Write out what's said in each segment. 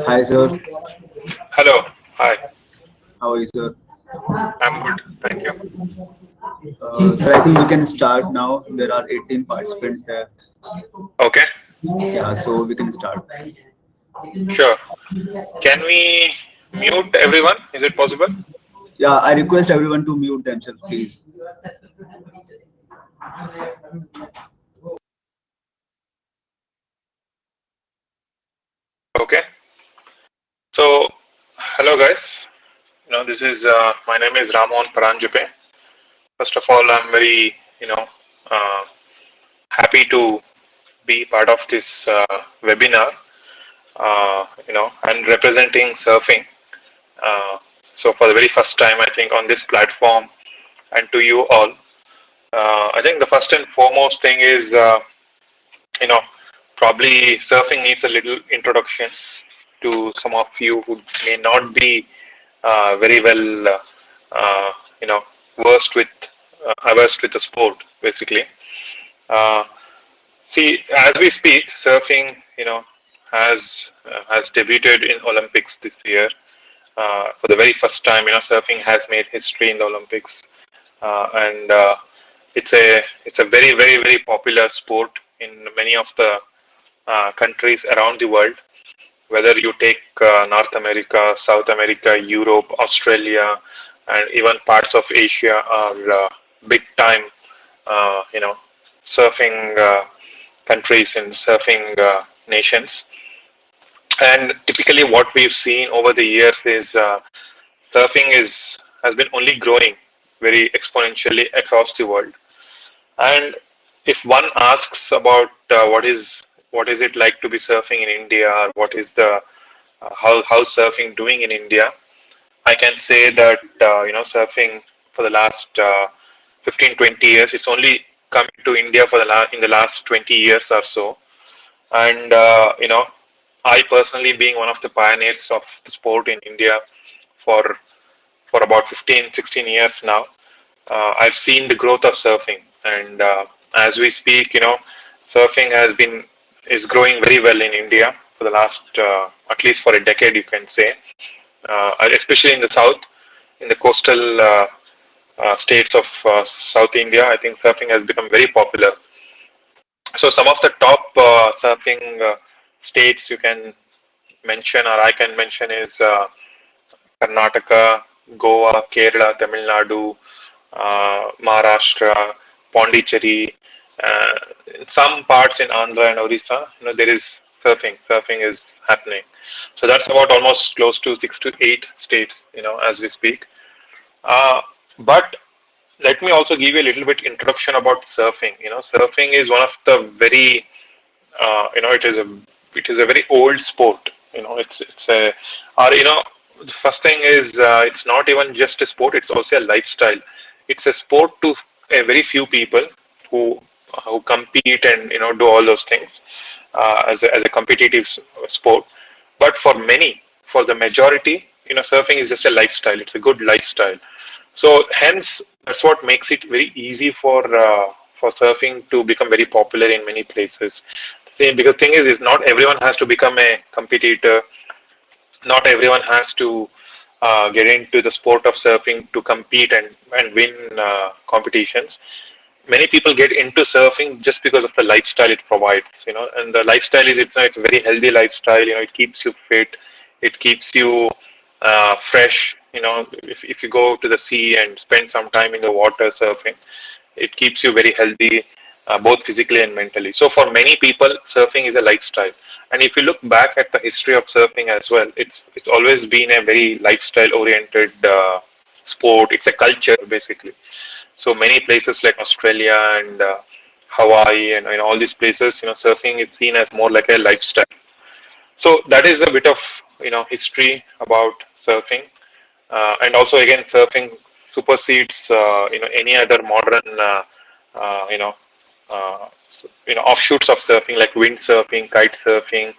Hi, sir. Hello. Hi. How are you, sir? I'm good. Thank you. Sir, I think we can start now. There are 18 participants there. Okay. Yeah, so we can start. Sure. Can we mute everyone? Is it possible? Yeah, I request everyone to mute themselves, please. Okay. So, hello guys. This is my name is Ramon Paranjupe. First of all, I'm very uh, happy to be part of this webinar. And representing surfing. Uh, so for the very first time, I think on this platform, and to you all, I think the first and foremost thing is you know, probably surfing needs a little introduction to some of you who may not be very well, you know, versed with, averse with the sport, basically. Uh, See, as we speak, surfing, has debuted in Olympics this year. For the very first time, surfing has made history in the Olympics, and it's a very, very, very popular sport in many of the countries around the world. Whether you take North America, South America, Europe, Australia, and even parts of Asia are big time, surfing countries and surfing nations. And typically, what we've seen over the years is surfing is has been only growing very exponentially across the world. And if one asks about what is it like to be surfing in India, or what is the how surfing doing in India, I can say that surfing for the last 15 20 years, it's only come to India for in the last 20 years or so. And I personally, being one of the pioneers of the sport in India for about 15 16 years now, I've seen the growth of surfing. And as we speak, surfing is growing very well in India for the last at least for a decade, you can say, especially in the south, in the coastal states of South India. I think surfing has become very popular. So some of the top surfing states you can mention, or I can mention, is Karnataka, Goa, Kerala, Tamil Nadu, Maharashtra, Pondicherry. Uh, in some parts in Andhra and Orissa, there is surfing. Surfing is happening. So that's about almost close to 6 to 8 states, as we speak. Uh, but let me also give you a little bit introduction about surfing. Surfing is one of the very, it is a very old sport. It's a, or the first thing is, it's not even just a sport, it's also a lifestyle. It's a sport to a very few people who compete and do all those things as a competitive sport. But for many, for the majority, surfing is just a lifestyle. It's a good lifestyle. So hence, that's what makes it very easy for surfing to become very popular in many places. See, because thing is not everyone has to become a competitor. Not everyone has to get into the sport of surfing to compete and win competitions. Many people get into surfing just because of the lifestyle it provides, and the lifestyle is, it's a very healthy lifestyle. It keeps you fit, it keeps you fresh. If you go to the sea and spend some time in the water surfing, it keeps you very healthy, both physically and mentally. So for many people, surfing is a lifestyle. And if you look back at the history of surfing as well, it's always been a very lifestyle oriented sport. It's a culture, basically. So many places like Australia and Hawaii, and all these places, surfing is seen as more like a lifestyle. So that is a bit of history about surfing. And also, again, surfing supersedes any other modern uh, you know offshoots of surfing, like windsurfing, kite surfing.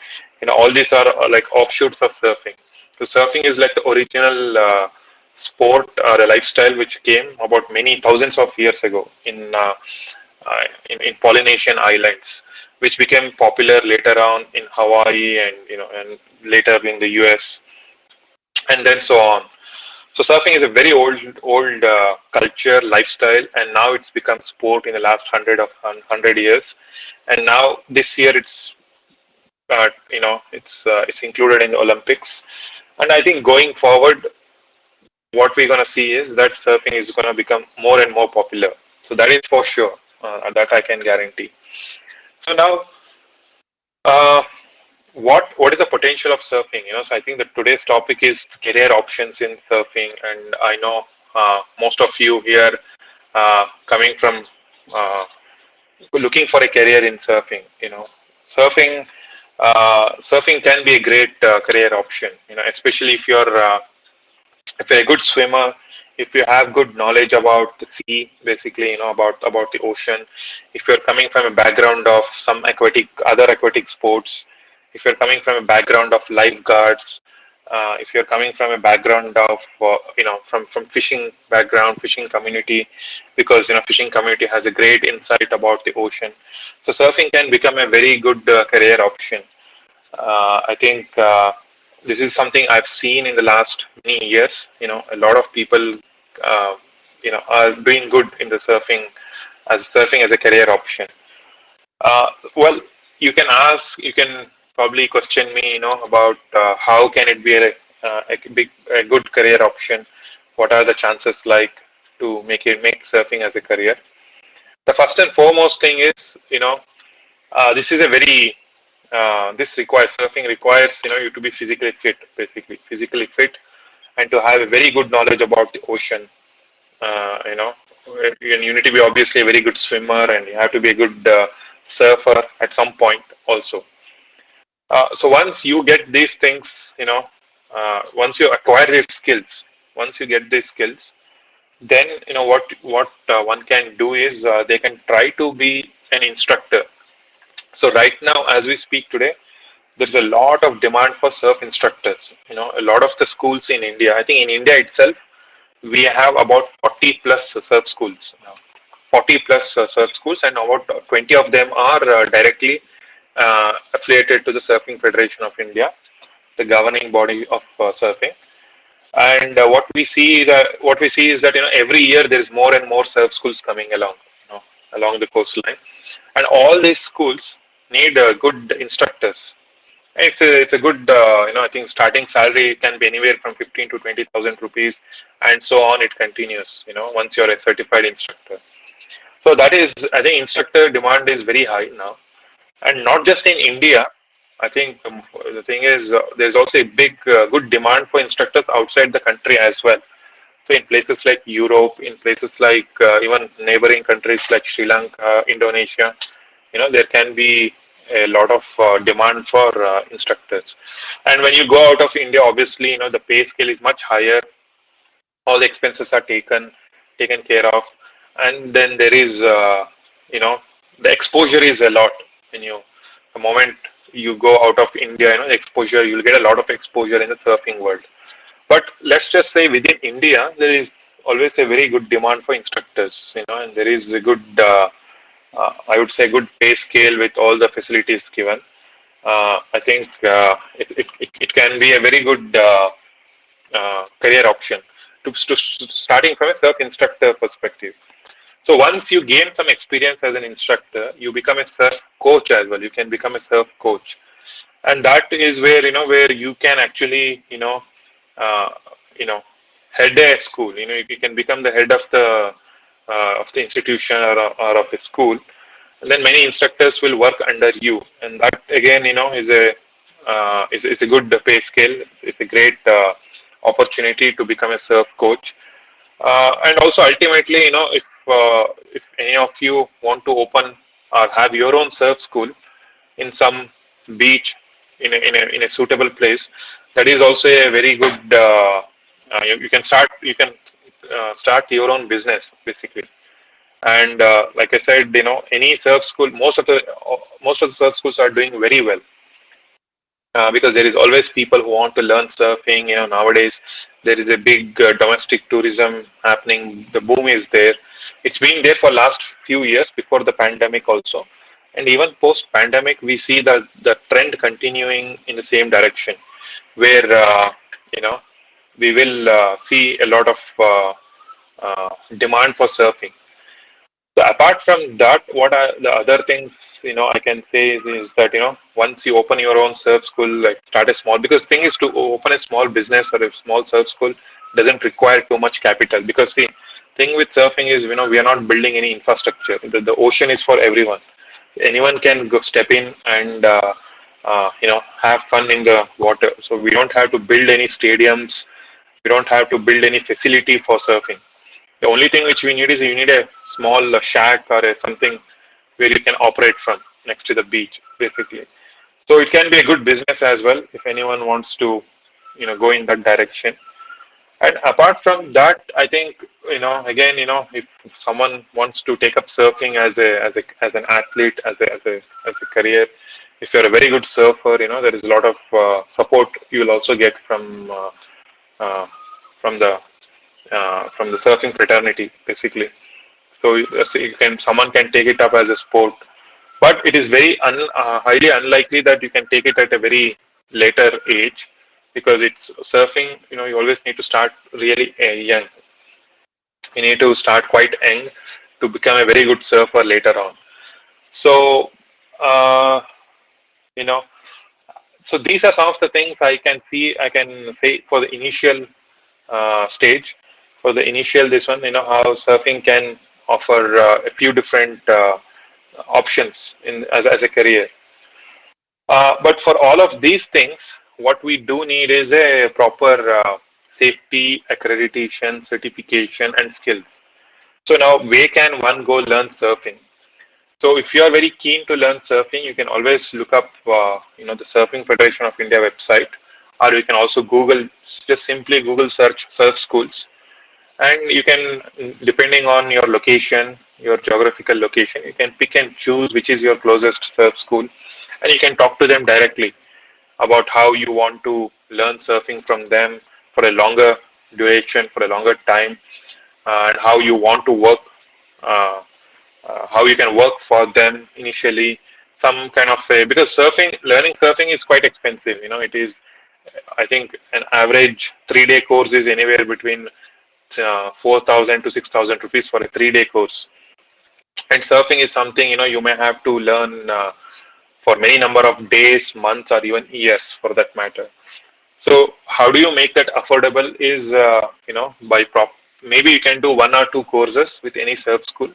All these are like offshoots of surfing. So surfing is like the original sport or a lifestyle which came about many thousands of years ago in Polynesian islands, which became popular later on in Hawaii and and later in the US, and then so on. So surfing is a very old culture, lifestyle, and now it's become sport in the last 100 years. And now this year it's included in the Olympics. And I think going forward, what we're gonna see is that surfing is gonna become more and more popular. So that is for sure. That I can guarantee. So now, uh, what is the potential of surfing? So I think that today's topic is career options in surfing, and I know most of you here coming from looking for a career in surfing. Surfing surfing can be a great career option. Especially if you're a good swimmer, if you have good knowledge about the sea, basically, about the ocean, if you're coming from a background of some other aquatic sports, if you're coming from a background of lifeguards, if you're coming from a background of from fishing background, fishing community, because fishing community has a great insight about the ocean, so surfing can become a very good career option. I think this is something I've seen in the last many years. A lot of people, are doing good in the surfing as a career option. Well, you can probably question me, about how can it be a good career option? What are the chances like to make surfing as a career? The first and foremost thing is, this is a very this requires surfing requires you to be physically fit, basically physically fit, and to have a very good knowledge about the ocean. You need to be obviously a very good swimmer, and you have to be a good surfer at some point also. So once you get these things, once you acquire these skills, once you get these skills, then what one can do is they can try to be an instructor. So right now, as we speak today, there's a lot of demand for surf instructors. A lot of the schools in India, I think in India itself, we have about 40 plus surf schools now. 40 plus surf schools, and about 20 of them are directly affiliated to the Surfing Federation of India, the governing body of surfing. And what we see is that every year there is more and more surf schools coming along, along the coastline, and all these schools need good instructors. It's a good I think starting salary can be anywhere from 15 to 20,000 rupees, and so on. It continues. Once you're a certified instructor. So that is, I think, instructor demand is very high now, and not just in India. I think the thing is there's also a big good demand for instructors outside the country as well. So in places like Europe, in places like even neighboring countries like Sri Lanka, Indonesia, there can be a lot of demand for instructors. And when you go out of India, obviously, the pay scale is much higher. All the expenses are taken care of, and then there is you know the exposure is a lot. When you the moment you go out of India, the exposure, you'll get a lot of exposure in the surfing world. But let's just say within India, there is always a very good demand for instructors, and there is a good, I would say, good pay scale with all the facilities given. I think it can be a very good career option to starting from a surf instructor perspective. So once you gain some experience as an instructor, you become a surf coach as well. You can become a surf coach, and that is where you can actually uh, you know head a school. You can become the head of the institution, or of a school, and then many instructors will work under you, and that again is a good pay scale. It's a great opportunity to become a surf coach. And also ultimately, if any of you want to open or have your own surf school in some beach, in a suitable place, that is also a very good. You can start your own business, basically. And like I said, any surf school, most of the surf schools are doing very well, because there is always people who want to learn surfing. Nowadays there is a big domestic tourism happening. The boom is there. It's been there for last few years before the pandemic also. And even post pandemic, we see the trend continuing in the same direction, where you know we will see a lot of demand for surfing. So apart from that, what are the other things I can say is that once you open your own surf school, like start a small, because thing is to open a small business or a small surf school doesn't require too much capital, because the thing with surfing is we are not building any infrastructure. The ocean is for everyone. Anyone can go step in and have fun in the water. So we don't have to build any stadiums. We don't have to build any facility for surfing. The only thing which we need is you need a small shack or something where you can operate from next to the beach, basically. So it can be a good business as well if anyone wants to, go in that direction. And apart from that, I think again, if someone wants to take up surfing as an athlete, as a career, if you're a very good surfer, there is a lot of support you will also get uh, from the from the surfing fraternity, basically. So you can someone can take it up as a sport, but it is very highly unlikely that you can take it at a very later age, because it's surfing. You always need to start really young. You need to start quite young to become a very good surfer later on. So uh, you know, so these are some of the things I can say for the initial stage. For the initial this one, how surfing can offer a few different options in as a career. But for all of these things, what we do need is a proper safety, accreditation, certification, and skills. So now, where can one go learn surfing? So if you are very keen to learn surfing, you can always look up, the Surfing Federation of India website, or you can also Google, just simply Google search surf schools, and you can, depending on your location, your geographical location, you can pick and choose which is your closest surf school, and you can talk to them directly about how you want to learn surfing from them for a longer duration, for a longer time, and how you want to work, uh, how you can work for them initially. Some kind of a, because learning surfing is quite expensive. It is, I think, an average 3 day course is anywhere between 4,000 to 6,000 rupees for a 3 day course. And surfing is something you may have to learn for many number of days, months, or even years for that matter. So how do you make that affordable? Is by prop. Maybe you can do 1 or 2 courses with any surf school.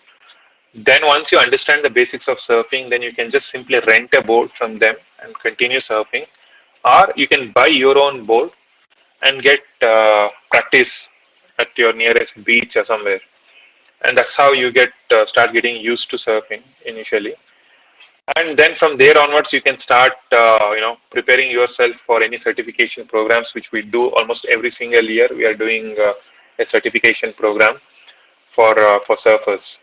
Then once you understand the basics of surfing, then you can just simply rent a board from them and continue surfing, or you can buy your own board and get practice at your nearest beach or somewhere. And that's how you get start getting used to surfing initially. And then from there onwards, you can start preparing yourself for any certification programs, which we do almost every single year. We are doing a certification program for surfers.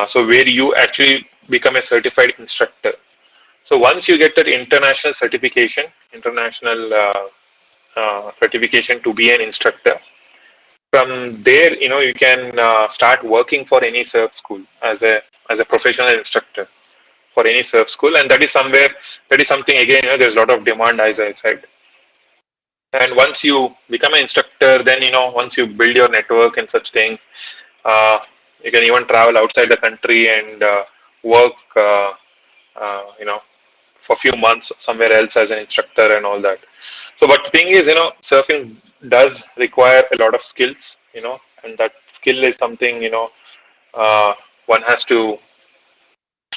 So where you actually become a certified instructor. So once you get that international certification to be an instructor, from there you can start working for any surf school as a professional instructor for any surf school, and that is something again there's a lot of demand, as I said. And once you become an instructor, then once you build your network and such things, uh, you can even travel outside the country and work for a few months somewhere else as an instructor and all that. So but the thing is, surfing does require a lot of skills, and that skill is something uh, one has to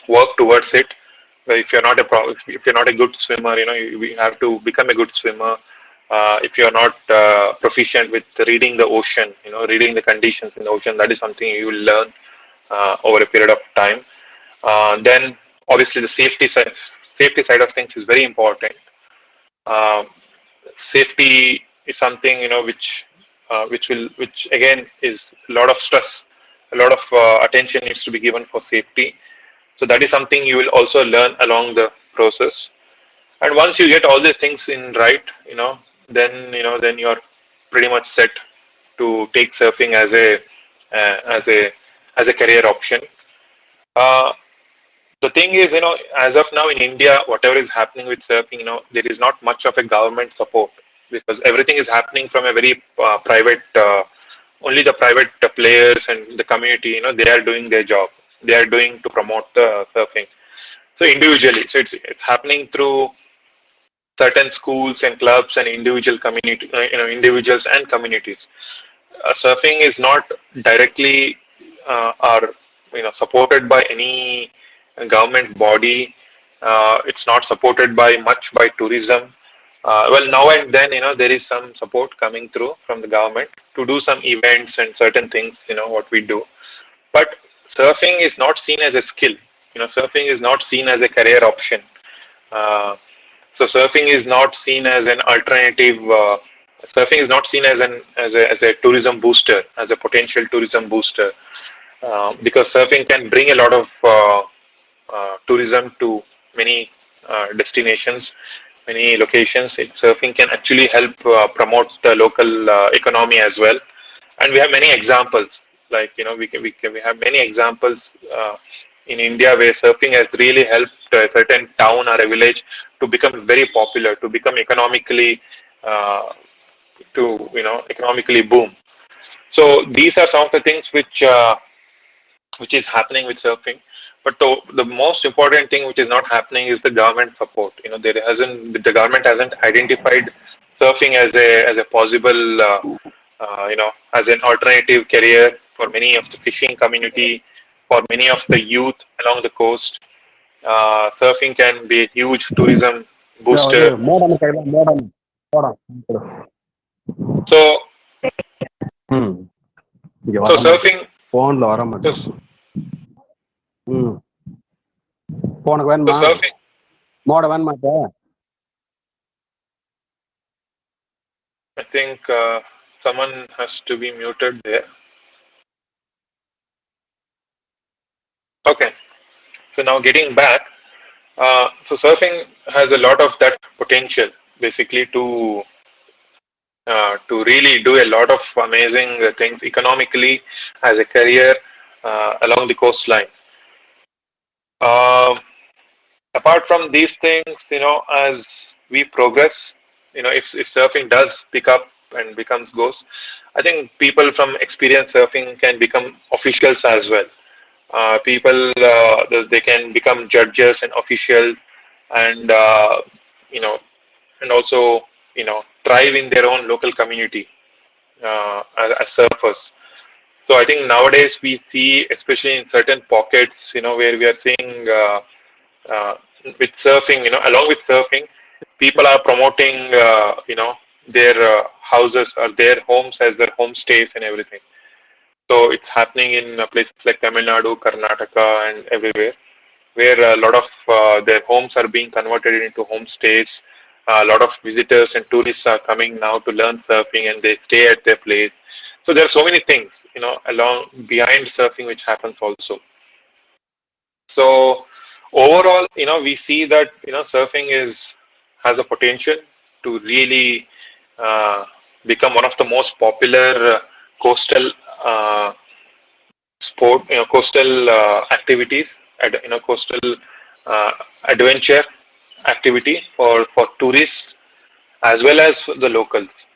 work towards it. If you're not if you're not a good swimmer, you have to become a good swimmer. If you're not proficient with reading the ocean, reading the conditions in the ocean, that is something you will learn over a period of time. Then obviously the safety side of things is very important. Um, Safety is something which again is a lot of stress, a lot of attention needs to be given for safety. So that is something you will also learn along the process. And once you get all these things in right, then you're pretty much set to take surfing uh, as a as a career option. Uh, The thing is, as of now in India, whatever is happening with surfing, there is not much of a government support because everything is happening from a very private. Only the private players and the community, they are doing their job. They are doing to promote the surfing. So individually, so it's happening through certain schools and clubs and individual community, individuals and communities. Surfing is not directly or supported by any government body. It's not supported by much by tourism. Well, now and then there is some support coming through from the government to do some events and certain things. What we do, but surfing is not seen as a skill. Surfing is not seen as a career option. Uh, so surfing is not seen as an alternative. Surfing is not seen as a tourism booster, as a potential tourism booster, because surfing can bring a lot of tourism to many destinations, many locations. Surfing can actually help promote the local economy as well, and we have many examples. Like we have many examples in India where surfing has really helped a certain town or a village to become very popular, to become economically uh, to economically boom. So these are some of the things which is happening with surfing. But the most important thing which is not happening is the government support. The government hasn't identified surfing as a possible as an alternative career for many of the fishing community, for many of the youth along the coast. Surfing can be a huge tourism இது booster. Modem கையில் modem modem So ம் இங்கே so வர மாட்டேன் surfing ஃபோனில் வர so, மாட்டேன் ம் உனக்கு so வேணுமா surfing மோடம் வேணுமாட்டே I think someone has to be muted there. Okay, so now getting back, so surfing has a lot of that potential, basically to really do a lot of amazing things economically as a career along the coastline. Um Apart from these things, as we progress, if surfing does pick up and becomes goes, I think people from experienced surfing can become officials as well. People they can become judges and officials, and you know and also thrive in their own local community as surfers. So I think nowadays we see, especially in certain pockets, where we are seeing uh, with surfing, along with surfing, people are promoting their houses or their homes as their homestays and everything. So it's happening in places like Tamil Nadu, Karnataka, and everywhere, where a lot of their homes are being converted into homestays. A lot of visitors and tourists are coming now to learn surfing, and they stay at their place. So there are so many things, along behind surfing, which happens also. So overall, we see that surfing is has a potential to really uh, become one of the most popular coastal sport, coastal activities, coastal uh, adventure activity for tourists as well as for the locals.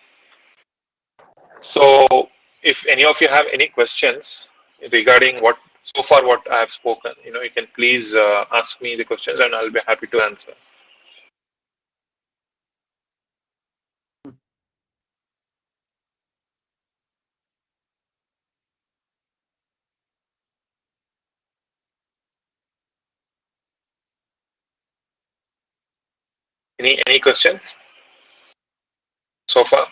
So, if any of you have any questions regarding what I have spoken, you can please ask me the questions, and I'll be happy to answer. Any questions so far?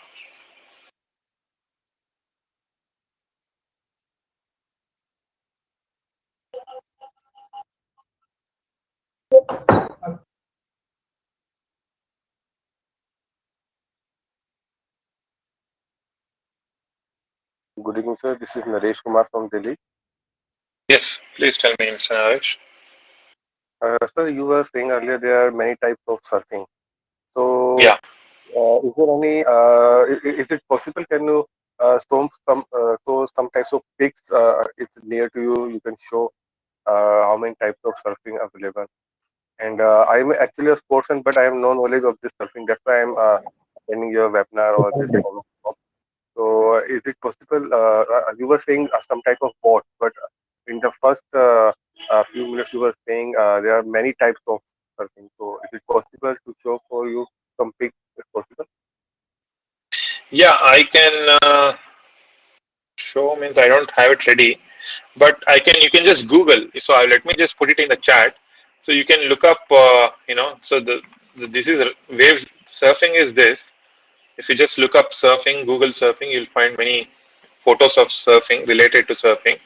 Good evening, sir. This is Naresh Kumar from Delhi. Yes, please tell me, Mr. Naresh. Sir, you were saying earlier there are many types of surfing. So, Yeah. is there any? Is it possible? Can you show some types of pics? It's near to you. You can show. how many types of surfing available. And I'm actually a sportsman, but I have no knowledge of this surfing. That's why I'm attending your webinar or this workshop. So, is it possible? You were saying some type of bot, but in the first few minutes, you were saying there are many types of surfing. So, is it possible to show for you some pics if possible? Yeah, I can show, means I don't have it ready, but I can. You can just Google. So let me just put it in the chat. So you can look up. So the this is waves surfing is this. If you just look up surfing, Google surfing, you'll find many photos of surfing related to surfing.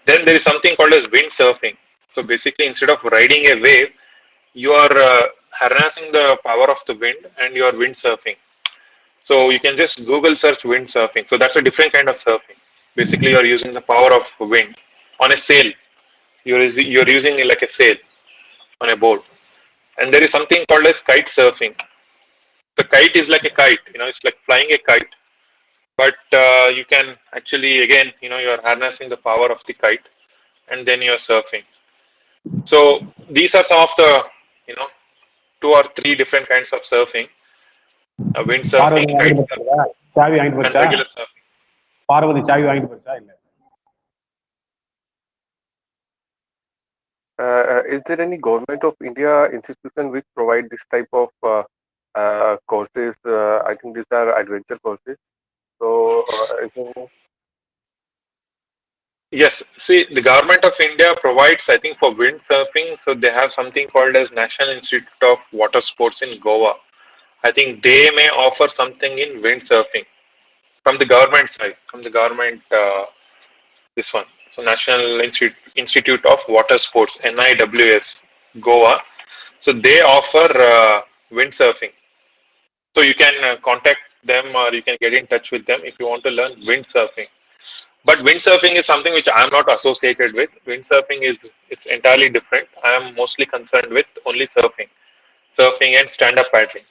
Then there is something called as wind surfing. So basically, instead of riding a wave, you are harnessing the power of the wind and you are wind surfing. So you can just Google search wind surfing. So that's a different kind of surfing. Basically, you are using the power of wind on a sail. You're using it like a sail on a boat. And there is something called as kite surfing. The kite is like a kite. It's like flying a kite. But you can actually, again, you're harnessing the power of the kite, and then you're surfing. So these are some of the, you know, 2 or 3 different kinds of surfing: wind surfing, kite surfing, சாவி வாங்கிட்டு and போச்சா regular surfing. Parvati சாவி வாங்கிட்டு போச்சா இல்ல Is there any government of India institution which provide this type of courses? I think these are adventure courses. So, Yes, see, the government of India provides, I think, for wind surfing. So they have something called as National Institute of Water Sports in Goa. I think they may offer something in wind surfing from the government side, from the government, this one. So National Institute of Water Sports, NIWS, Goa. So they offer wind surfing. So you can contact them or you can get in touch with them if you want to learn wind surfing. But windsurfing is something which I am not associated with. Windsurfing it's entirely different. I am mostly concerned with only surfing and stand-up paddling.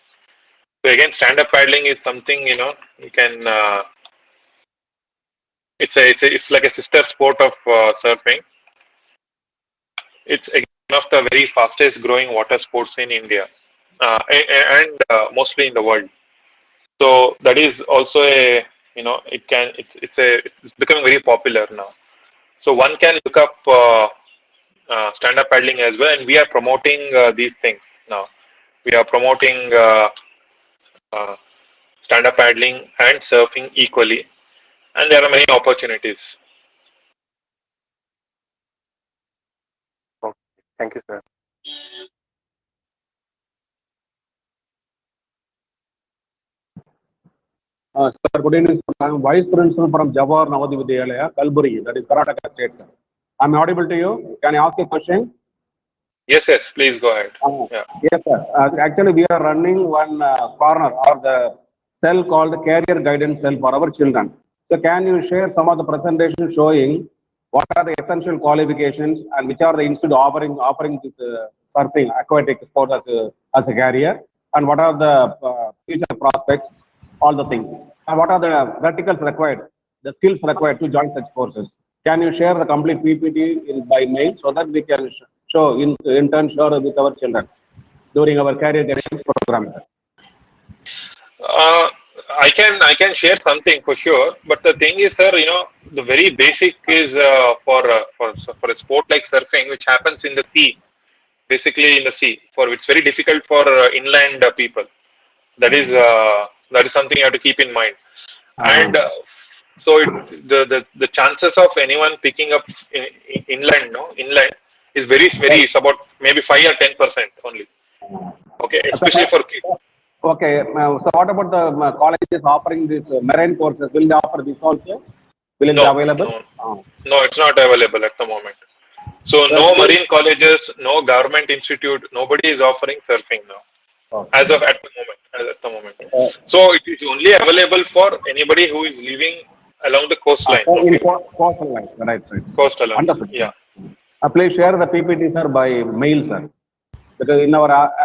So again, stand-up paddling is something you can. It's like a sister sport of surfing. It's again one of the very fastest growing water sports in India and mostly in the world. So that is also a it's becoming very popular now. So one can look up stand-up paddling as well, and we are promoting these things now. We are promoting uh, stand-up paddling and surfing equally, and there are many opportunities. okay. Thank you, sir. Sir, good evening, sir. I'm Vice Principal from Jawahar Navodaya Vidyalaya, Kalburgi, that is Karnataka State, sir. I'm audible to you. Can I ask a question? Yes, please go ahead. Yeah. Yes, sir. Actually, we are running one corner or the cell called Career Guidance Cell for our children. So, can you share some of the presentations showing what are the essential qualifications and which are the institute offering this surfing aquatic sport as a career, and what are the future prospects, all the things, and what are the verticals required, the skills required to join such courses? Can you share the complete PPT by mail so that we can show in turn share with our children during our career guidance program? I can share something for sure, but the thing is, sir, the very basic is for a sport like surfing, which happens in the sea, basically in the sea. For it's very difficult for inland people. That is something you have to keep in mind. And so the chances of anyone picking up inland is very it's about maybe 5 or 10% only. Okay, especially for kids. Okay, so what about the colleges offering these marine courses? Will they offer this also? Will it be available? No, it's not available at the moment. So no marine colleges, no government institute, nobody is offering surfing now. Okay. As at the moment. So it is only available for anybody who is living along the coastline. Okay. Coastline, right. Coastal. Understood. Yeah. Please share the PPT, sir, by mail, sir. Because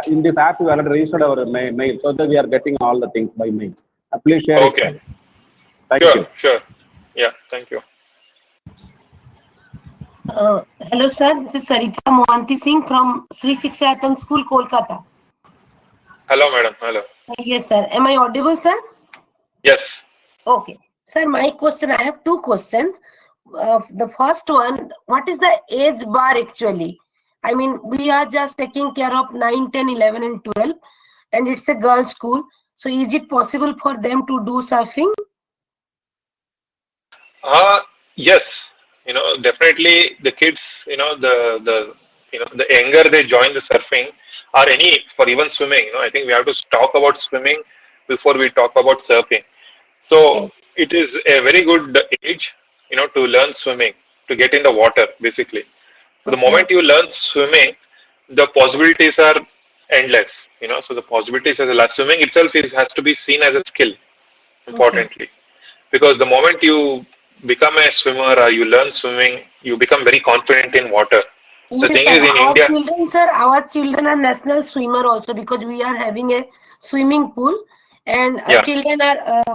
in this app we already registered our mail, so that we are getting all the things by mail. Please share it. Thank you. Sure. Yeah, thank you. Hello, sir. This is Sarita Mohanty Singh from Sri Sikshayatan School, Kolkata. Hello, madam. Hello. Yes, sir. Am I audible, sir? Yes. Okay. Sir, my question, I have two questions. The first one, what is the age bar actually? I mean, we are just taking care of 9, 10, 11, and 12, and it's a girls' school. So is it possible for them to do surfing? Yes. Definitely the kids, the younger they join the surfing or any for even swimming, I think we have to talk about swimming before we talk about surfing. So Okay. it is a very good age, to learn swimming, to get in the water, basically. So the Okay. moment you learn swimming, the possibilities are endless. So the possibilities as a swimming itself has to be seen as a skill, Okay. importantly, because the moment you become a swimmer or you learn swimming, you become very confident in water. The Yes, thing sir. is in India, Our children are national swimmer also because we are having a swimming pool, and yeah, children are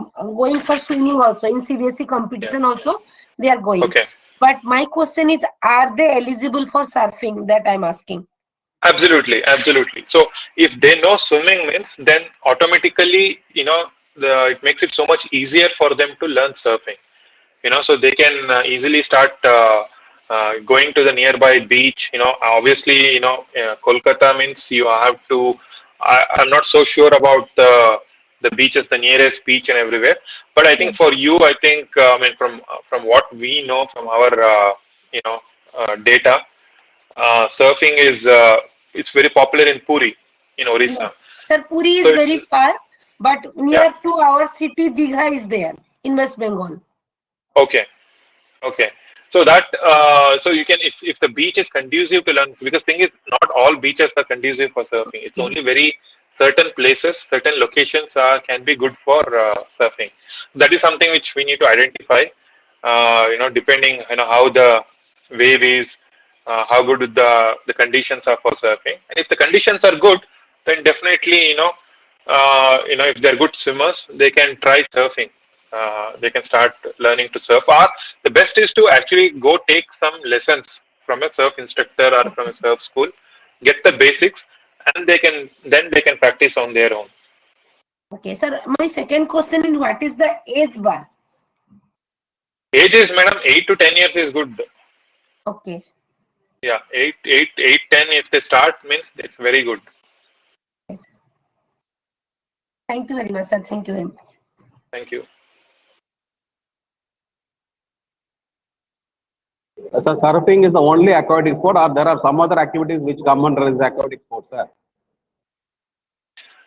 going for swimming also in CBSE yeah, competition also they are going. okay. But my question is, are they eligible for surfing? That I'm asking. Absolutely, absolutely. So if they know swimming means, then automatically, it makes it so much easier for them to learn surfing. So they can easily start going to the nearby beach. Obviously, Kolkata means you have to. I'm not so sure about the beaches, the nearest beach and everywhere. But I think Yes. for you, I think I mean from what we know from our you know data, surfing is it's very popular in Puri, in Orissa. Yes. Sir, Puri So is it's very far, but yeah, near to our city, Digha is there in West Bengal. okay, okay. So that so you can if the beach is conducive to learn, because thing is not all beaches are conducive for surfing. It's Okay. only very certain places, certain locations can be good for surfing. That is something which we need to identify. Depending how the wave is, how good the conditions are for surfing. And if the conditions are good, then definitely if they're good swimmers, they can try surfing. They can start learning to surf. Or the best is to actually go take some lessons from a surf instructor or from a surf school, get the basics, and they can practice on their own. Okay, sir. My second question is, what is the age bar? Age is, madam, 8 to 10 years is good. Okay. Yeah, 10. If they start means it's very good. Yes. Thank you very much, sir. Thank you very much. Thank you. So surfing is the only aquatic sport, or there are some other activities which come under this aquatic sports, sir?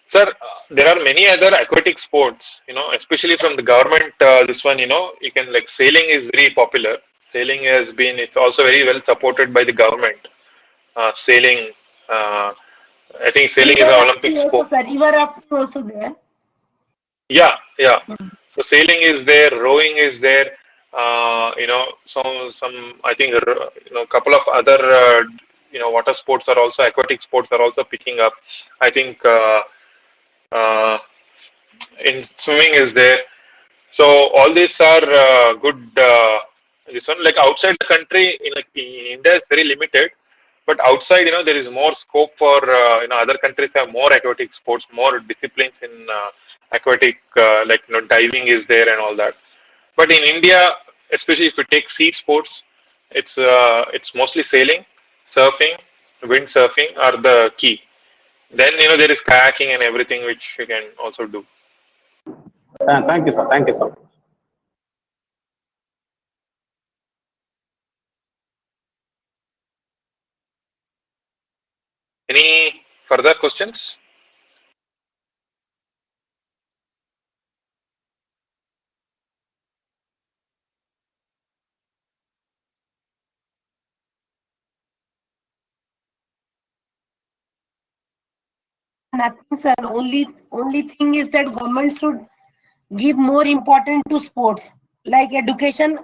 Sir, there are many other aquatic sports, especially from the government. This one, you can like sailing is very popular. Sailing it's also very well supported by the government. Sailing, uh, I think sailing is River an Olympic rafting also, sport. sir. River rafting also there. Yeah, yeah. Mm. So sailing is there, rowing is there. Some I think couple of other water sports are also aquatic sports are also picking up. I think uh, in swimming is there. So all these are good. This one, like outside the country, in India, is very limited. But outside, there is more scope for other countries have more aquatic sports, more disciplines in aquatic, like diving is there and all that. But in India, especially if you take sea sports, it's mostly sailing, surfing, windsurfing are the key. Then there is kayaking and everything which you can also do. Thank you, sir. Thank you, sir. Any further questions? Nothing, sir. Only thing is that government should give more importance to sports. Like education,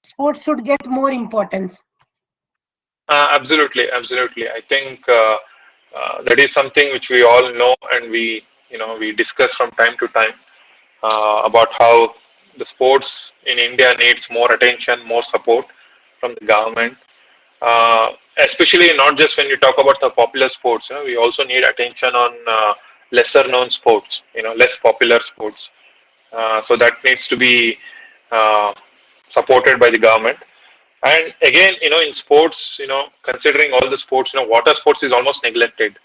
sports should get more importance. Absolutely, absolutely. I think that is something which we all know, and we discuss from time to time about how the sports in India needs more attention, more support. from the government, especially not just when you talk about the popular sports. We also need attention on lesser known sports, less popular sports. So that needs to be uh, supported by the government. And again, in sports, considering all the sports, water sports is almost neglected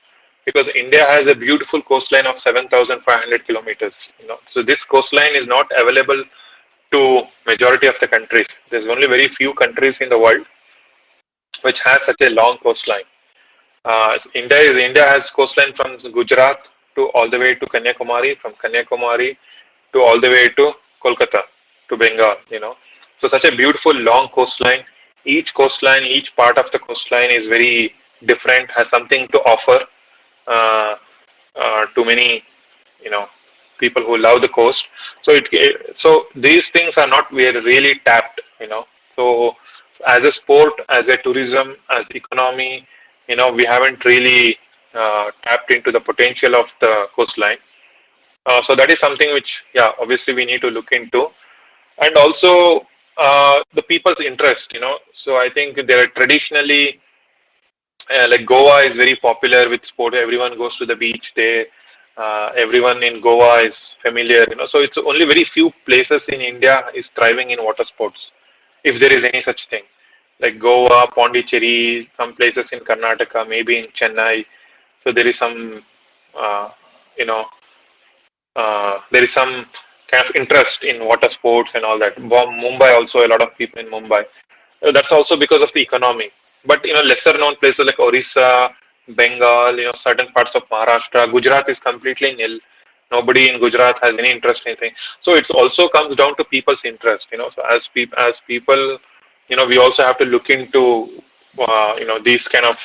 because India has a beautiful coastline of 7,500 kilometers. So this coastline is not available to majority of the countries. There's only very few countries in the world which has such a long coastline. India has coastline from Gujarat to all the way to Kanyakumari, from Kanyakumari to all the way to Kolkata to Bengal. So such a beautiful long coastline. Each coastline, each part of the coastline is very different, has something to offer uh, to many, you know, people who love the coast. So these things are not really tapped. So as a sport, as a tourism, as economy, we haven't really tapped into the potential of the coastline. So that is something which, yeah, obviously we need to look into, and also the people's interest. So I think there are traditionally, like Goa is very popular with sport. Everyone goes to the beach there. Everyone in Goa is familiar. So it's only very few places in India is thriving in water sports, if there is any such thing. Like Goa, Pondicherry, some places in Karnataka, maybe in Chennai. So there is some, uh, you know, there is some kind of interest in water sports and all that. Mumbai also, a lot of people in Mumbai. That's also because of the economy. But lesser known places like Orissa, Bengal, certain parts of Maharashtra, Gujarat is completely nil. Nobody in Gujarat has any interest in anything. So it also comes down to people's interest. So as people, we also have to look into these kind of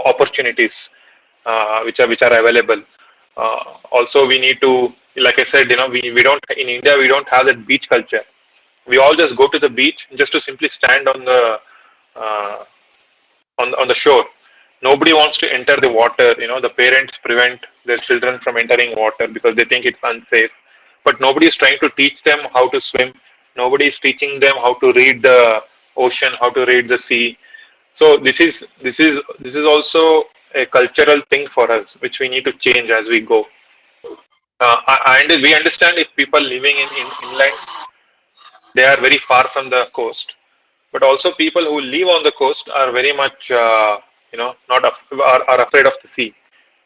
opportunities which are available. Also, we need to, like I said, we don't in India we don't have that beach culture. We all just go to the beach just to simply stand on the uh, on the shore. Nobody wants to enter the water. The parents prevent their children from entering water because they think it's unsafe. But nobody is trying to teach them how to swim. Nobody is teaching them how to read the ocean, how to read the sea. So this is also a cultural thing for us, which we need to change as we go. We understand if people living in inland, they are very far from the coast, but also people who live on the coast are very much not are afraid of the sea.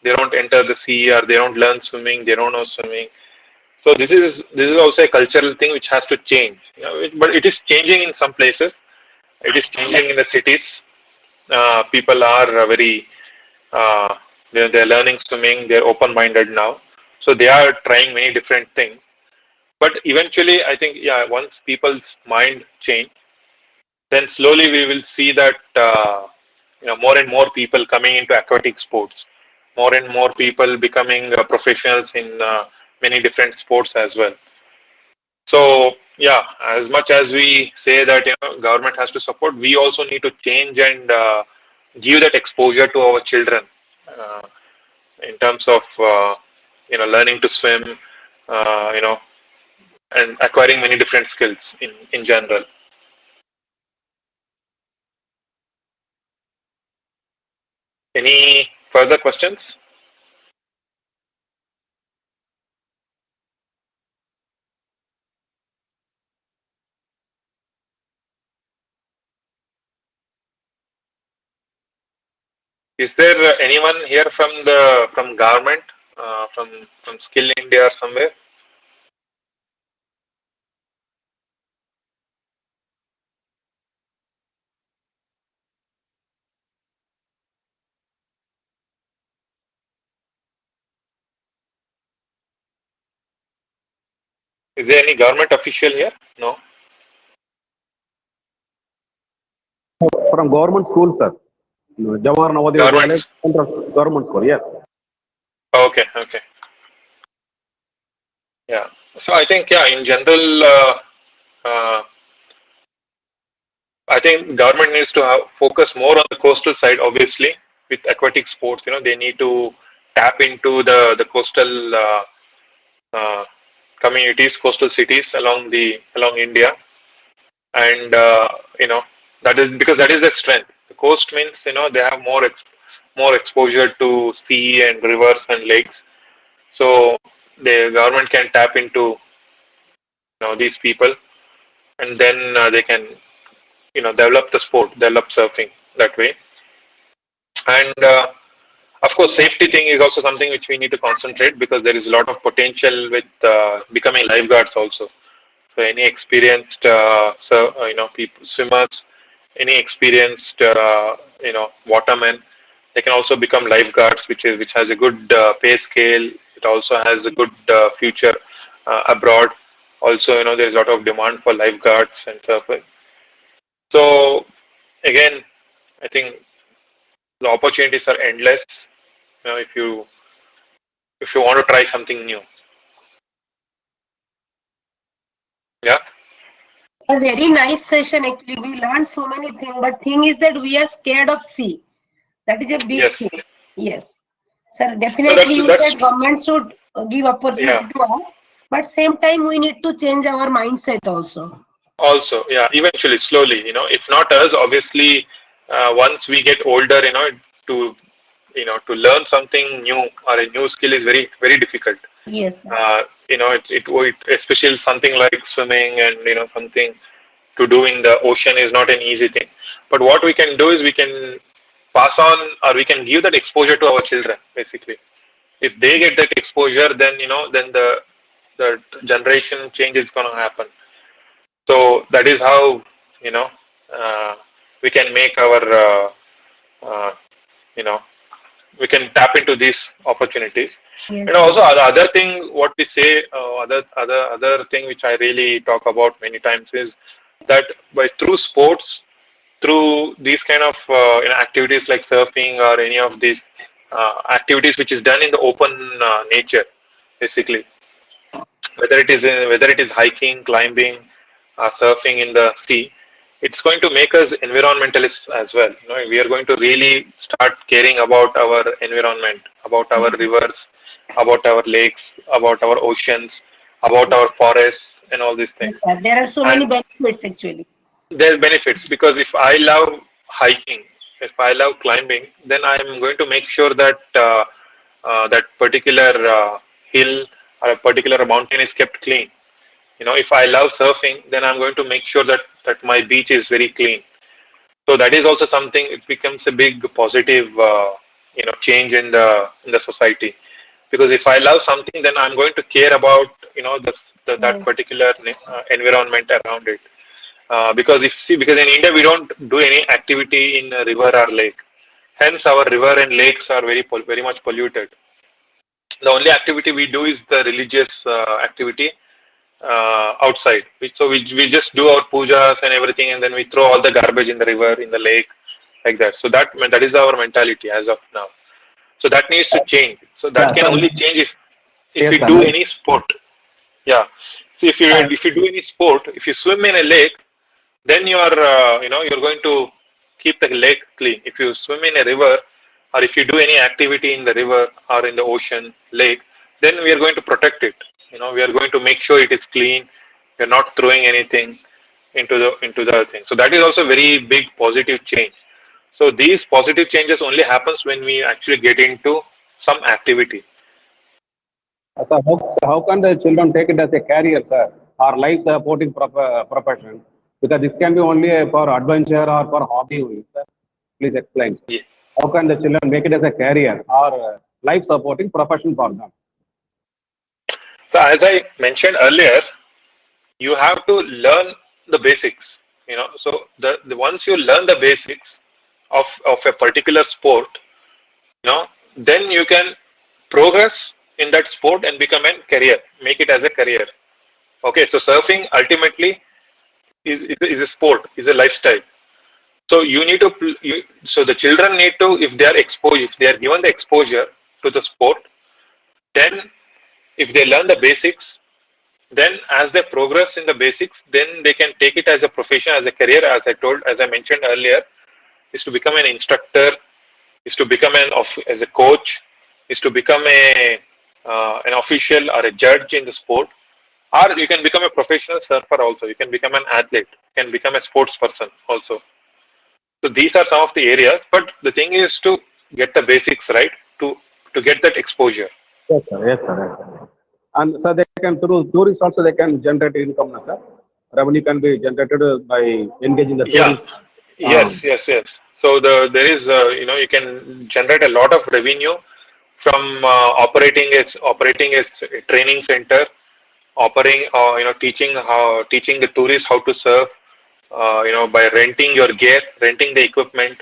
They don't enter the sea, or they don't learn swimming, they don't know swimming. So this is also a cultural thing which has to change. But it is changing in some places. It is changing in the cities. People are very uh, they're learning swimming. They're open minded now, so they are trying many different things. But eventually, I think, yeah, once people's mind change, then slowly we will see that more and more people coming into aquatic sports, more and more people becoming professionals in many different sports as well. So yeah, as much as we say that government has to support, we also need to change and give that exposure to our children uh, in terms of learning to swim, uh, you know, and acquiring many different skills in general. Any further questions? Is there anyone here from government, from Skill India or somewhere? Is there any government official here? No. From government school, sir. Jawahar Navodaya Vidyalaya, Governments. government school, yes. Okay. Okay. Yeah. So I think, yeah, in general, uh, I think government needs to focus more on the coastal side. Obviously, with aquatic sports, they need to tap into the coastal uh, communities, coastal cities along India, and That is because that is their strength. The coast means they have more exposure to sea and rivers and lakes. So the government can tap into these people, and then they can develop the sport, develop surfing that way. And of course, safety thing is also something which we need to concentrate, because there is a lot of potential with becoming lifeguards also. So any experienced people, swimmers, any experienced watermen, they can also become lifeguards, which has a good pay scale. It also has a good future abroad. Also, there is a lot of demand for lifeguards and surfing. So again, I think the opportunities are endless. If you want to try something new. Yeah. A very nice session actually. We learned so many things, but thing is that we are scared of sea. That is a big Yes. thing. Yes. Sir, So definitely that's you that's said government should give opportunity yeah. to us, but same time we need to change our mindset also. Also, yeah. Eventually, slowly. If not us, obviously, once we get older, to to learn something new or a new skill is very very difficult. Yes, sir. It especially something like swimming and something to do in the ocean is not an easy thing. But what we can do is we can pass on, or we can give that exposure to our children. Basically, if they get that exposure, then then the generation change is going to happen. So that is how you know uh, we can make our uh, you know we can tap into these opportunities. And Yes, sir. also the other thing what we say, other thing which I really talk about many times is that by through sports, through these kind of activities like surfing or any of these activities which is done in the open nature, basically, whether it is hiking, climbing, surfing in the sea, it's going to make us environmentalists as well. We are going to really start caring about our environment, about our Yes, rivers, about our lakes, about our oceans, about our forests, and all these yes, things. sir. There are so many And benefits actually. there are benefits, because if I love hiking, if I love climbing, then I am going to make sure that that particular hill or a particular mountain is kept clean. If I love surfing, then I'm going to make sure that my beach is very clean. So that is also something. It becomes a big positive change in the society, because if I love something, then I'm going to care about that Yes, particular environment around it. Because in India we don't do any activity in a river or lake. Hence, our river and lakes are very much polluted. The only activity we do is the religious activity outside. So we just do our pujas and everything, and then we throw all the garbage in the river, in the lake, like that. So that is our mentality as of now. So that needs to change. So that Yeah, can sir. only change if Yes, we sir. do any sport. Yeah. So Uh, if you do any sport, if you swim in a lake, then you're going to keep the lake clean. If you swim in a river, or if you do any activity in the river or in the ocean, lake, then we are going to protect it. We are going to make sure it is clean. We're not throwing anything into the thing. So that is also very big positive change. So these positive changes only happens when we actually get into some activity. So how can the children take it as a career, sir, or life supporting profession? Because this can be only for adventure or for hobby only, sir. Please explain, sir. Yeah. How can the children make it as a career or life supporting profession for them? So as I mentioned earlier, you have to learn the basics. So the once you learn the basics of a particular sport, then you can progress in that sport and become a career, make it as a career. Okay, so surfing ultimately is a sport, is a lifestyle. So you need to so the children need to, if they are exposed, if they are given the exposure to the sport, then if they learn the basics, then as they progress in the basics, then they can take it as a profession, as a career. As I mentioned earlier, is to become an instructor, is to become as a coach, is to become an official or a judge in the sport, or you can become a professional surfer also. You can become an athlete, you can become a sports person also. So these are some of the areas, but the thing is to get the basics right, to get that exposure. Yes, sir. Yes, sir. Yes, sir. And so they can, through tourists also, they can generate income, no, sir. Revenue can be generated by engaging the Yeah. tourists. Yes. Yes. Yes. So there is you can generate a lot of revenue from operating a training center, operating teaching the tourists how to surf, by renting your gear, renting the equipment,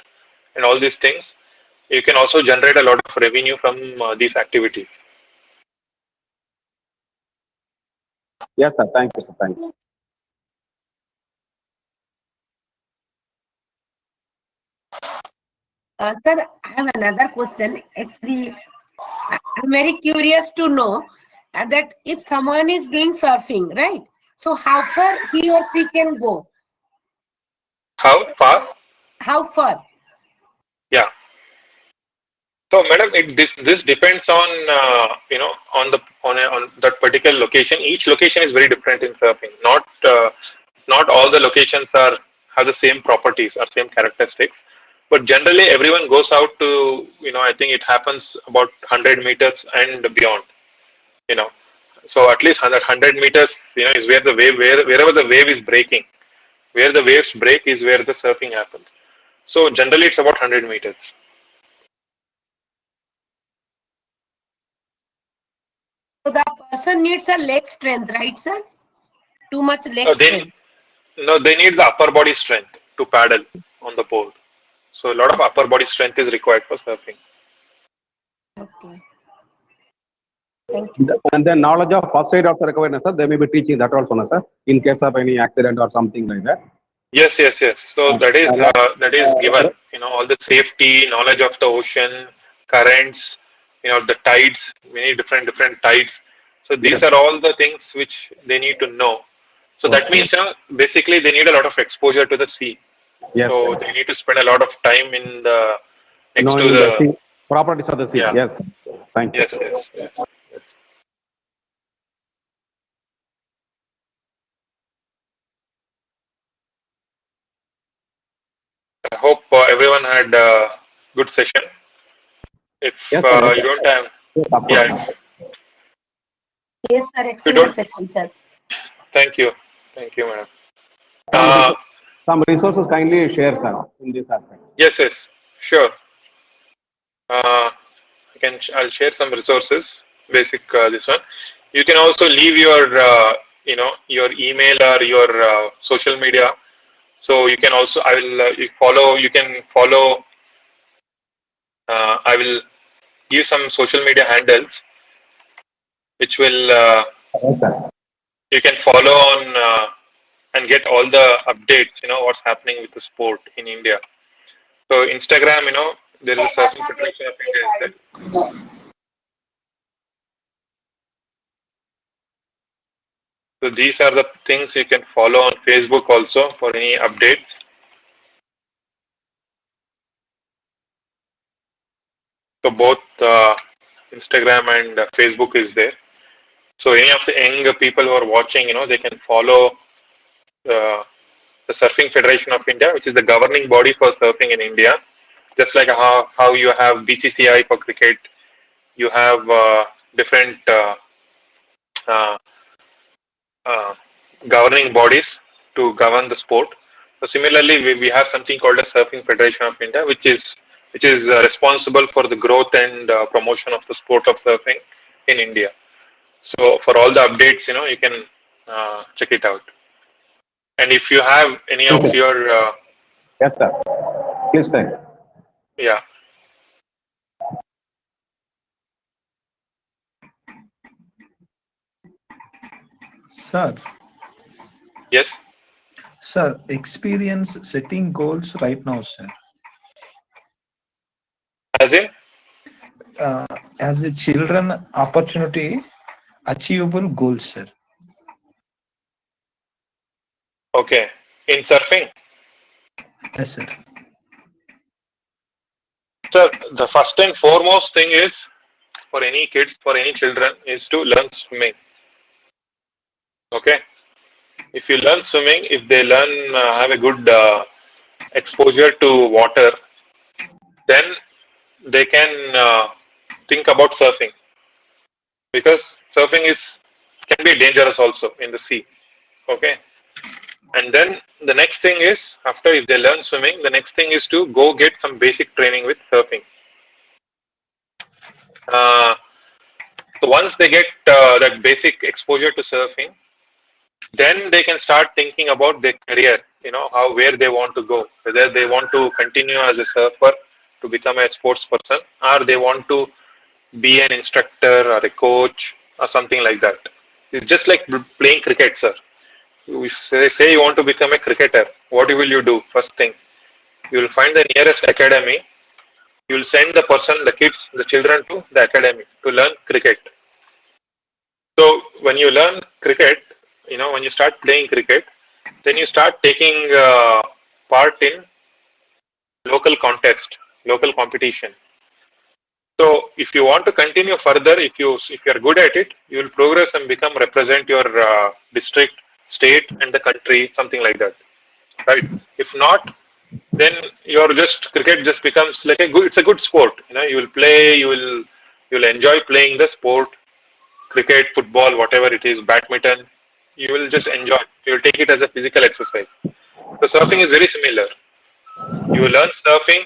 and all these things. You can also generate a lot of revenue from these activities. Yes, sir. Thank you, sir. Thank you. Sir, I have another question. Actually, I'm very curious to know that if someone is doing surfing, right? So how far he or she can go? How far? How far? Yeah. So, madam, this depends on on that particular location. Each location is very different in surfing. Not all the locations have the same properties or same characteristics. But generally, everyone goes out to I think it happens about 100 meters and beyond. You know, so at least 100 meters is where the wave wherever the wave is breaking, where the waves break is where the surfing happens. So generally, it's about 100 meters. So the person needs a leg strength, right, sir? Too much leg Uh, they strength. No, they need the upper body strength to paddle on the board. So a lot of upper body strength is required for surfing. Okay. Thank you, sir. And then knowledge of first aid also required, no, sir. They may be teaching that also, no, sir, in case of any accident or something like that. Yes, yes, yes. So that is given. Uh, All the safety, knowledge of the ocean, currents, the tides, many different tides. So these yes. are all the things which they need to know. So that Okay. means, basically they need a lot of exposure to the sea. Yes, So sir. they need to spend a lot of time in the next to Knowing the the sea, properties of the sea. yeah. Yes. Thank you. Yes, yes, yes, yes. I hope everyone had a good session. If Yes, sir. Yes, you sir. don't have, Yes, of yeah, course. Yes, sir. if you Excellent don't, session, sir. thank you, madam. Some, Uh, some resources kindly share, sir, in this aspect. yes, yes, sure. I'll share some resources. Basic this one. You can also leave your your email or your social media. So you can also I will you follow. You can follow. I will give some social media handles which will Yes, sir. you can follow on and get all the updates. What's happening with the sport in India. So Instagram, there is a Surfing Federation of India is there. So these are the things you can follow on Facebook also for any updates. So both Instagram and Facebook is there. So any of the young people who are watching, they can follow the Surfing Federation of India, which is the governing body for surfing in India. Just like how you have BCCI for cricket, you have different uh, uh, governing bodies to govern the sport. So similarly, we have something called the Surfing Federation of India, which is responsible for the growth and promotion of the sport of surfing in India. So for all the updates, you can check it out. And if you have any Yes, of sir. your Yes, sir. Please say. yeah, Sir, yes, sir, experience setting goals right now, sir. as in Uh, as a children opportunity, achievable goals, sir. okay, in surfing. Yes, sir. So the first and foremost thing is for any kids, for any children, is to learn swimming. Okay, if you learn swimming, if they learn have a good exposure to water, then they can think about surfing, because surfing can be dangerous also in the sea. Okay, and then the next thing is, after if they learn swimming, the next thing is to go get some basic training with surfing. Uh, so once they get that basic exposure to surfing, then they can start thinking about their career, where they want to go, whether they want to continue as a surfer to become a sports person, or they want to be an instructor or a coach or something like that. It's just like playing cricket, sir. You say you want to become a cricketer, what will you do? First thing, you will find the nearest academy. You will send the kids, the children to the academy to learn cricket. So when you learn cricket, when you start playing cricket, then you start taking part in local contest, local competition. So if you want to continue further, if you are good at it, you will progress and represent your district, state, and the country, something like that, right? If not, then cricket just becomes like it's a good sport. You will play, you'll enjoy playing the sport, cricket, football, whatever it is, badminton. You will just enjoy. You will take it as a physical exercise. So surfing is very similar. You will learn surfing.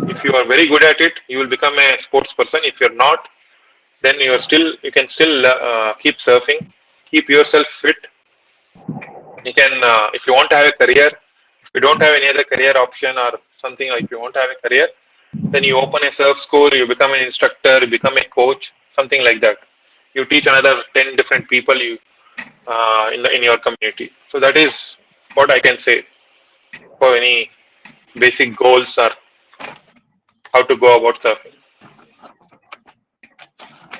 If you are very good at it, you will become a sports person. If you're not, then you can still keep surfing, keep yourself fit. You can, if you want to have a career, if you don't have any other career option or something, or if you want to have a career, then you open a surf school, you become an instructor, you become a coach, something like that. You teach another 10 different people in your community. So that is what I can say for any basic goals or how to go about surfing.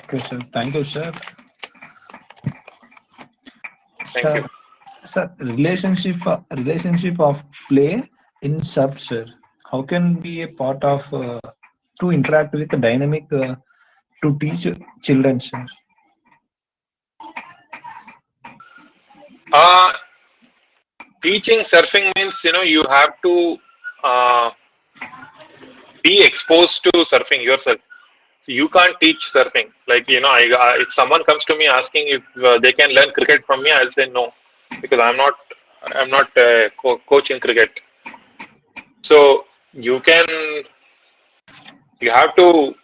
Okay, sir. Thank you, sir. Thank you. Sir, relationship of play in surf, sir. How can be a part of to interact with the dynamic to teach children, sir? Teaching surfing means you have to be exposed to surfing yourself. You can't teach surfing. Like if someone comes to me asking if they can learn cricket from me, I'll say no, because I'm not coach in cricket. So you have to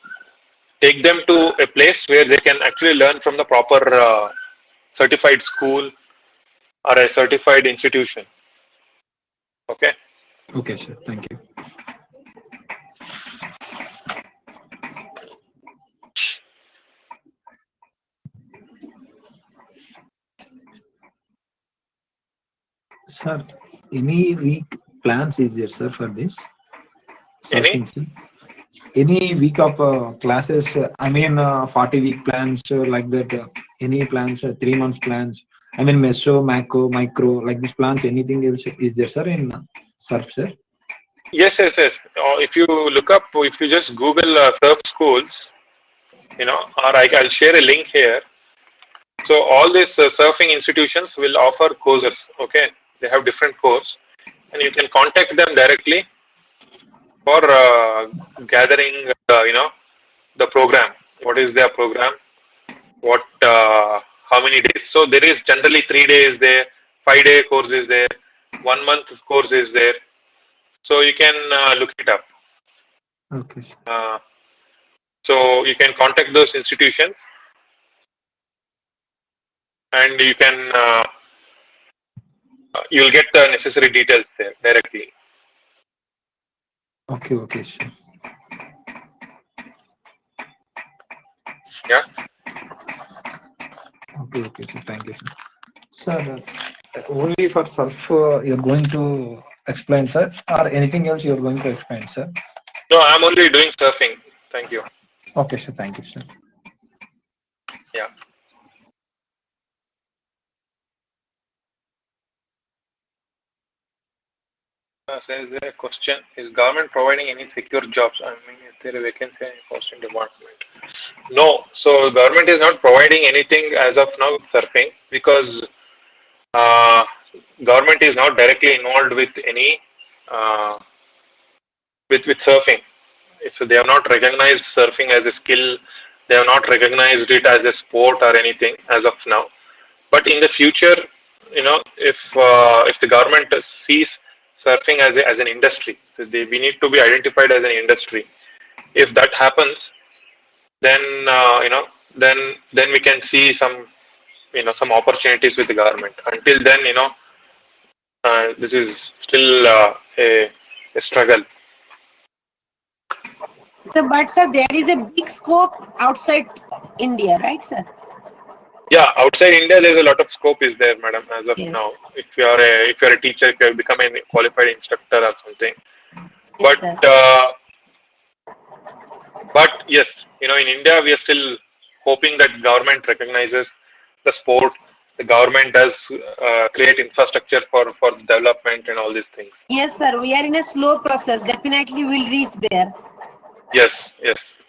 take them to a place where they can actually learn from the proper certified school or a certified institution. Okay. Okay, sir. Thank you. Sir, any week plans is there, sir, for this? Any? Any week of classes, 40-week plans like that, any plans, 3 months plans, meso, macro, micro, like this plans, anything else is there, sir, in surf, sir? Yes. If you just Google surf schools, or I'll share a link here. So all these surfing institutions will offer courses. Okay, they have different courses, and you can contact them directly for gathering, the program. What is their program? How many days? So there is generally 3 days there, 5-day course is there, 1 month course is there. So you can look it up. Okay. So you can contact those institutions, and you can you'll get the necessary details there directly. Okay, sure. Yeah. Okay, sir. Thank you, sir. Sir, only for surf you're going to explain, sir, or anything else you're going to explain, sir? No, I'm only doing surfing. Thank you. Okay, sir. Thank you, sir. Yeah. Says there a question: is government providing any secure jobs? Is there a vacancy in posting department? No. So government is not providing anything as of now with surfing, because government is not directly involved with any with surfing. So they have not recognized surfing as a skill. They have not recognized it as a sport or anything as of now. But in the future, if the government sees surfing as an industry, so we need to be identified as an industry. If that happens, then then we can see some opportunities with the government. Until then, this is still a struggle. So, but sir, there is a big scope outside India, right, sir? Yeah, outside India, there's a lot of scope is there, madam. As of Yes. now, if you're a teacher, if you have become a qualified instructor or something, Yes, but sir. but yes, in India, we are still hoping that government recognizes the sport. The government does create infrastructure for development and all these things. Yes, sir. We are in a slow process. Definitely, we'll reach there. Yes, yes,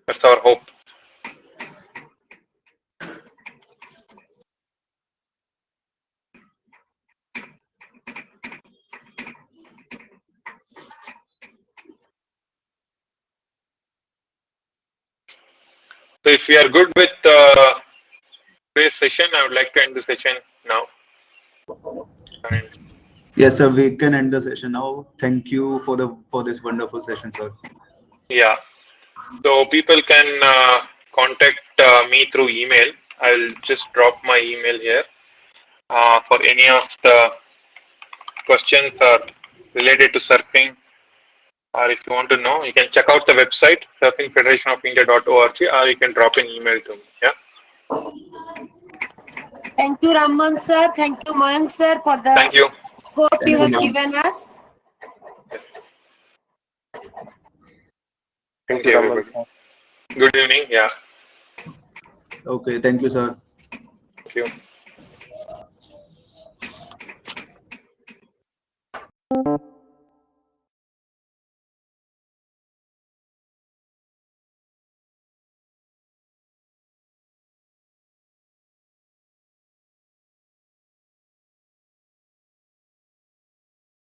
that's our hope. So if we are good with today's session, I would like to end the session now. And Yes, sir. We can end the session now. Thank you for this wonderful session, sir. yeah, so people can contact me through email. I'll just drop my email here for any of the questions are related to surfing, or if you want to know, you can check out the website surfingfederationofindia.org, or you can drop an email to me. Yeah. Thank you, Raman sir. Thank you, Mayank sir, for the Thank you. scope Thank you you, have ma'am. given us. Thank you, you, Raman. everybody. Good evening. Yeah. Okay. Thank you, sir. Thank you.